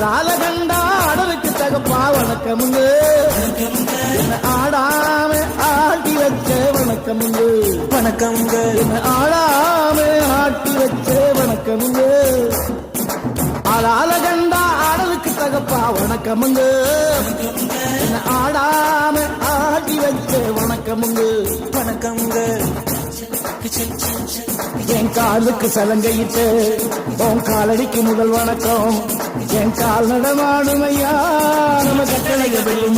ஆளால கண்டா ஆடலுக்கு தகப்பா வணக்கமுங்க என்ன ஆடாம ஆட்டி வச்ச வணக்கமுங்க வணக்கம்ங்க என்ன ஆடாம ஆட்டி வச்ச வணக்கமுங்க ஆளால கண்டா ஆடலுக்கு தகப்பா வணக்கமுங்க என்ன ஆடாம ஆட்டி வச்ச வணக்கமுங்க வணக்கம்ங்க என் காலுக்கு சலங்கையிட்டு உன் காலடிக்கு முதல் வணக்கம் என் கால் நடமாடுமையா நம்ம கட்டளைய வெல்லும்